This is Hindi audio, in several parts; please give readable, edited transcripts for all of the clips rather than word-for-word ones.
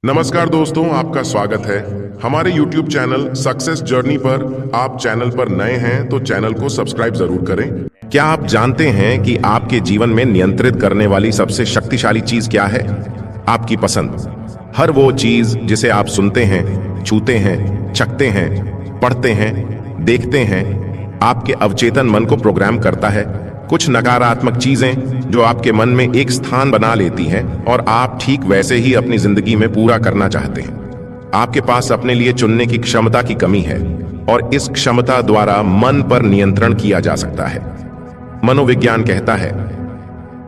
नमस्कार दोस्तों, आपका स्वागत है हमारे YouTube चैनल सक्सेस जर्नी पर। आप चैनल पर नए हैं तो चैनल को सब्सक्राइब जरूर करें। क्या आप जानते हैं कि आपके जीवन में नियंत्रित करने वाली सबसे शक्तिशाली चीज क्या है? आपकी पसंद। हर वो चीज जिसे आप सुनते हैं, छूते हैं, चखते हैं, पढ़ते हैं, देखते हैं, आपके अवचेतन मन को प्रोग्राम करता है। कुछ नकारात्मक चीजें जो आपके मन में एक स्थान बना लेती हैं और आप ठीक वैसे ही अपनी जिंदगी में पूरा करना चाहते हैं। आपके पास अपने लिए चुनने की क्षमता की कमी है और इस क्षमता द्वारा मन पर नियंत्रण किया जा सकता है। मनोविज्ञान कहता है,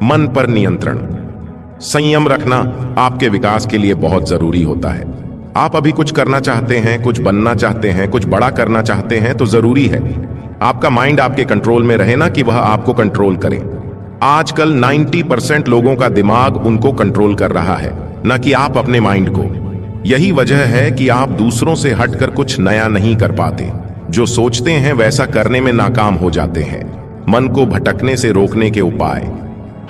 मन पर नियंत्रण, संयम रखना आपके विकास के लिए बहुत जरूरी होता है। आप अभी कुछ करना चाहते हैं, कुछ बनना चाहते हैं, कुछ बड़ा करना चाहते हैं, तो जरूरी है आपका माइंड आपके कंट्रोल में रहे, ना कि वह आपको कंट्रोल करे। आजकल 90% लोगों का दिमाग उनको कंट्रोल कर रहा है, न कि आप अपने माइंड को। यही वजह है कि आप दूसरों से हटकर कुछ नया नहीं कर पाते। जो सोचते हैं वैसा करने में नाकाम हो जाते हैं। मन को भटकने से रोकने के उपाय।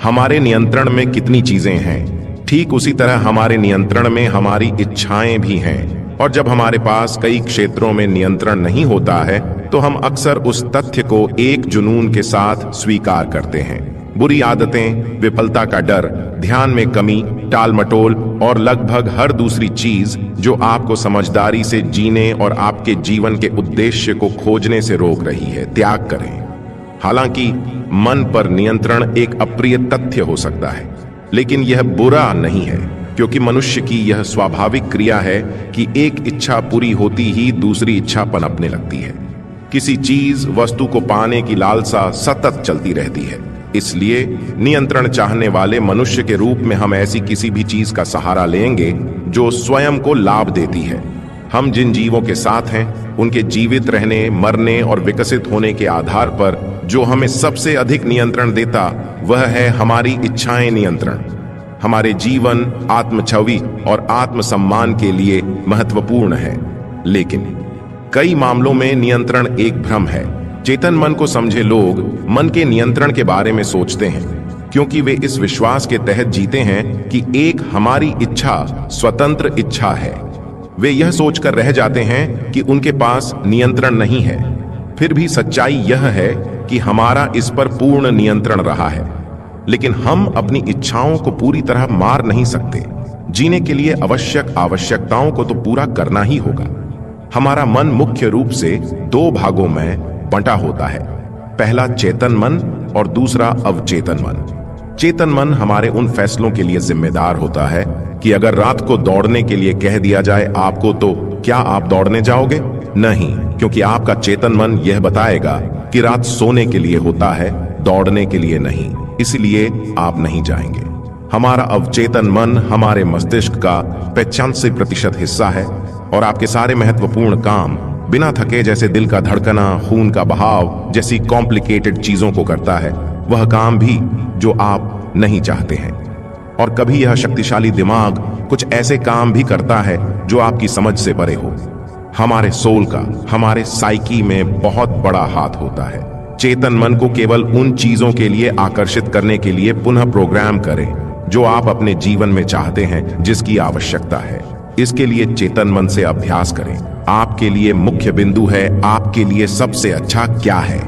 हमारे नियंत्रण में कितनी चीजें हैं, ठीक उसी तरह हमारे नियंत्रण में हमारी इच्छाएं भी हैं। और जब हमारे पास कई क्षेत्रों में नियंत्रण नहीं होता है तो हम अक्सर उस तथ्य को एक जुनून के साथ स्वीकार करते हैं। बुरी आदतें, विफलता का डर, ध्यान में कमी, टाल मटोल और लगभग हर दूसरी चीज जो आपको समझदारी से जीने और आपके जीवन के उद्देश्य को खोजने से रोक रही है, त्याग करें। हालांकि मन पर नियंत्रण एक अप्रिय तथ्य हो सकता है, लेकिन यह बुरा नहीं है, क्योंकि मनुष्य की यह स्वाभाविक क्रिया है कि एक इच्छा पूरी होती ही दूसरी इच्छा पनपने लगती है। किसी चीज, वस्तु को पाने की लालसा सतत चलती रहती है। इसलिए नियंत्रण चाहने वाले मनुष्य के रूप में हम ऐसी किसी भी चीज का सहारा लेंगे जो स्वयं को लाभ देती है। हम जिन जीवों के साथ हैं, उनके जीवित रहने, मरने और विकसित होने के आधार पर जो हमें सबसे अधिक नियंत्रण देता, वह है हमारी इच्छाएं नियंत्रण। हमारे जीवन आत्मछवि और आत्मसम्मान के लिए महत्वपूर्ण है, लेकिन कई मामलों में नियंत्रण एक भ्रम है। चेतन मन को समझे लोग मन के नियंत्रण के बारे में सोचते हैं, क्योंकि वे इस विश्वास के तहत जीते हैं कि एक हमारी इच्छा स्वतंत्र इच्छा है। वे यह सोचकर रह जाते हैं कि उनके पास नियंत्रण नहीं है। फिर भी सच्चाई यह है कि हमारा इस पर पूर्ण नियंत्रण रहा है। लेकिन हम अपनी इच्छाओं को पूरी तरह मार नहीं सकते। जीने के लिए आवश्यक आवश्यकताओं को तो पूरा करना ही होगा। हमारा मन मुख्य रूप से दो भागों में बंटा होता है। पहला चेतन मन और दूसरा अवचेतन मन। चेतन मन हमारे उन फैसलों के लिए जिम्मेदार होता है कि अगर रात को दौड़ने के लिए कह दिया जाए आपको, तो क्या आप दौड़ने जाओगे? नहीं, क्योंकि आपका चेतन मन यह बताएगा कि रात सोने के लिए होता है, दौड़ने के लिए नहीं। इसलिए आप नहीं जाएंगे। हमारा अवचेतन मन हमारे मस्तिष्क का 85% हिस्सा है और आपके सारे महत्वपूर्ण काम बिना थके, जैसे दिल का धड़कना, खून का बहाव जैसी कॉम्प्लिकेटेड चीजों को करता है। वह काम भी जो आप नहीं चाहते हैं। और कभी यह शक्तिशाली दिमाग कुछ ऐसे काम भी करता है जो आपकी समझ से परे हो। हमारे सोल का, हमारे साइकी में बहुत बड़ा हाथ होता है। चेतन मन को केवल उन चीजों के लिए आकर्षित करने के लिए पुनः प्रोग्राम करें जो आप अपने जीवन में चाहते हैं, जिसकी आवश्यकता है। इसके लिए चेतन मन से अभ्यास करें। आपके लिए मुख्य बिंदु है आपके लिए सबसे अच्छा क्या है।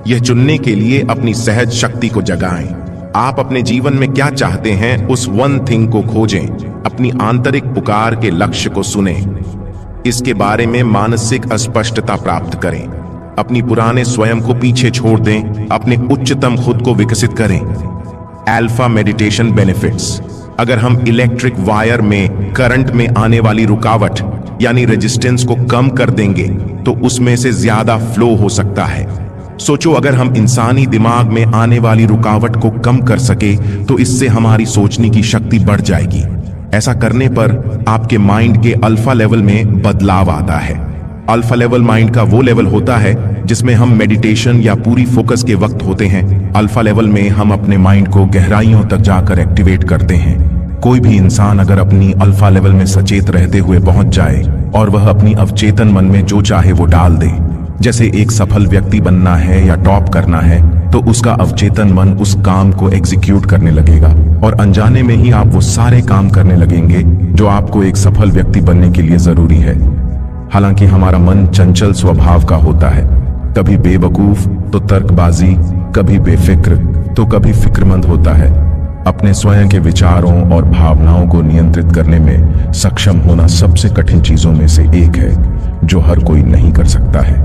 यह चुनने के लिए अपनी सहज शक्ति को जगाएं। आप अपने जीवन में क्या चाहते हैं, उस वन थिंग को खोजें। अपनी आंतरिक पुकार के लक्ष्य को सुनें। इसके बारे में मानसिक स्पष्टता प्राप्त करें। अपनी पुराने स्वयं को पीछे छोड़ दें। अपने उच्चतम खुद को विकसित करें। Alpha meditation benefits. अगर हम इलेक्ट्रिक वायर में करंट में आने वाली रुकावट यानी रेजिस्टेंस को कम कर देंगे तो उसमें से ज्यादा फ्लो हो सकता है। सोचो, अगर हम इंसानी दिमाग में आने वाली रुकावट को कम कर सके तो इससे हमारी सोचने की शक्ति बढ़ जाएगी। ऐसा करने पर आपके माइंड के अल्फा लेवल में बदलाव आता है। अल्फा लेवल माइंड का वो लेवल होता है जिसमें हम मेडिटेशन या पूरी फोकस के वक्त होते हैं। अल्फा लेवल में हम अपने माइंड को गहराइयों तक जाकर एक्टिवेट करते हैं। कोई भी इंसान अगर अपनी अल्फा लेवल में सचेत रहते हुए पहुंच जाए और वह अपनी अवचेतन मन में जो चाहे वो डाल दे, जैसे एक सफल व्यक्ति बनना है या टॉप करना है, तो उसका अवचेतन मन उस काम को एग्जीक्यूट करने लगेगा और अनजाने में ही आप वो सारे काम करने लगेंगे जो आपको एक सफल व्यक्ति बनने के लिए जरूरी है। हालांकि हमारा मन चंचल स्वभाव का होता है, कभी बेवकूफ तो तर्कबाजी, कभी बेफिक्र तो कभी फिक्रमंद होता है। अपने स्वयं के विचारों और भावनाओं को नियंत्रित करने में सक्षम होना सबसे कठिन चीजों में से एक है जो हर कोई नहीं कर सकता है,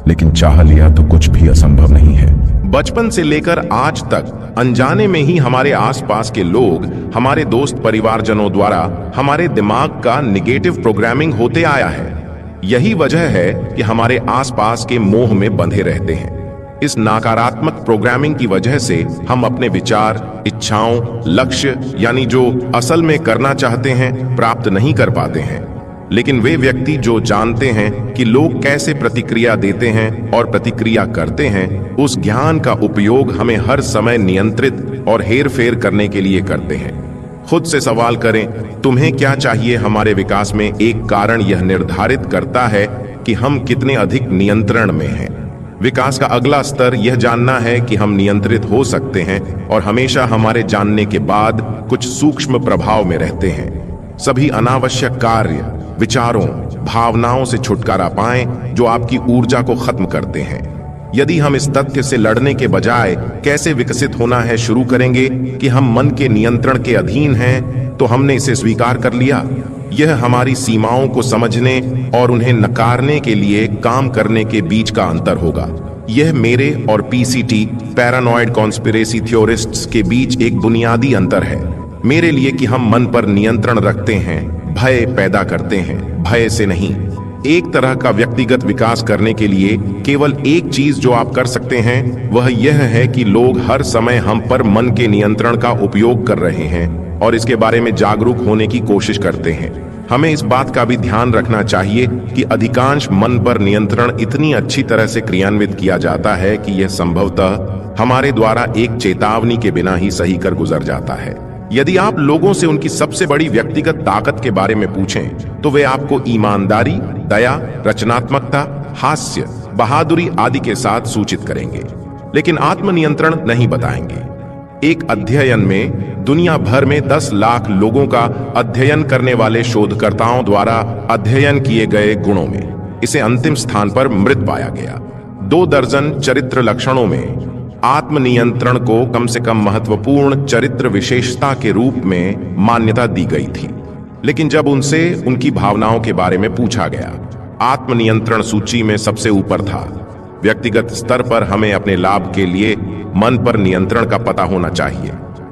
लेकिन चाह लिया तो कुछ भी असंभव नहीं है। बचपन से लेकर आज तक अनजाने में ही हमारे आसपास के लोग, हमारे दोस्त परिवारजनों द्वारा हमारे दिमाग का निगेटिव प्रोग्रामिंग होते आया है। यही वजह है कि हमारे आसपास के मोह में बंधे रहते हैं। इस नकारात्मक प्रोग्रामिंग की वजह से हम अपने विचार, इच्छाओं, लक्ष्य यानी जो असल में करना चाहते हैं प्राप्त नहीं कर पाते हैं। लेकिन वे व्यक्ति जो जानते हैं कि लोग कैसे प्रतिक्रिया देते हैं और प्रतिक्रिया करते हैं, उस ज्ञान का उपयोग हमें हर समय नियंत्रित और हेरफेर करने के लिए करते हैं। खुद से सवाल करें, तुम्हें क्या चाहिए? हमारे विकास में एक कारण यह निर्धारित करता है कि हम कितने अधिक नियंत्रण में हैं। विकास का अगला स्तर यह जानना है कि हम नियंत्रित हो सकते हैं और हमेशा हमारे जानने के बाद कुछ सूक्ष्म प्रभाव में रहते हैं। सभी अनावश्यक कार्य, विचारों, भावनाओं से छुटकारा पाएं जो आपकी ऊर्जा को खत्म करते हैं। यदि हम इस तथ्य से लड़ने के बजाय कैसे विकसित होना है शुरू करेंगे कि हम मन के नियंत्रण के अधीन हैं, तो हमने इसे स्वीकार कर लिया। यह हमारी सीमाओं को समझने और उन्हें नकारने के लिए काम करने के बीच का अंतर होगा। यह मेरे और पीसीटी पैरानॉइड कॉन्स्पिरेसी थ्योरिस्ट्स के बीच एक बुनियादी अंतर है। मेरे लिए कि हम मन पर नियंत्रण रखते हैं, भय पैदा करते हैं, भय से नहीं। एक तरह का व्यक्तिगत विकास करने के लिए केवल एक चीज जो आप कर सकते हैं वह यह है कि लोग हर समय हम पर मन के नियंत्रण का उपयोग कर रहे हैं और इसके बारे में जागरूक होने की कोशिश करते हैं। हमें इस बात का भी ध्यान रखना चाहिए कि अधिकांश मन पर नियंत्रण इतनी अच्छी तरह से क्रियान्वित किया जाता है कि यह संभवतः हमारे द्वारा एक चेतावनी के बिना ही सही कर गुजर जाता है। यदि आप लोगों से उनकी सबसे बड़ी व्यक्तिगत ताकत के बारे में पूछें तो वे आपको ईमानदारी, दया, रचनात्मकता, हास्य, बहादुरी आदि के साथ सूचित करेंगे, लेकिन आत्मनियंत्रण नहीं बताएंगे। एक अध्ययन में दुनिया भर में 10 लाख लोगों का अध्ययन करने वाले शोधकर्ताओं द्वारा अध्ययन किए गए गुणों में इसे अंतिम स्थान पर मृत पाया गया। 2 दर्जन चरित्र लक्षणों में आत्मनियंत्रण को कम से कम महत्वपूर्ण चरित्र विशेषता के रूप में मान्यता दी गई थी, लेकिन जब उनसे उनकी भावनाओं के बारे में पूछा गया, आत्मनियंत्रण सूची में सबसे ऊपर था। व्यक्तिगत स्तर पर हमें अपने लाभ के लिए मन पर नियंत्रण का पता होना चाहिए।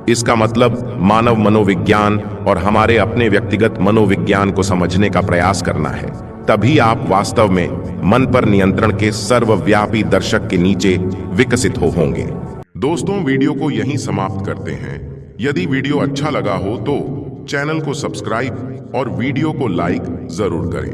इसका मतलब मानव मनोविज्ञान और हमारे अपने व्यक्तिगत मनोविज्ञान को समझने का प्रयास करना है। तभी आप वास्तव में मन पर नियंत्रण के सर्वव्यापी दर्शक के नीचे विकसित होंगे। दोस्तों, वीडियो को यहीं समाप्त करते हैं। यदि वीडियो अच्छा लगा हो तो चैनल को सब्सक्राइब और वीडियो को लाइक जरूर करें।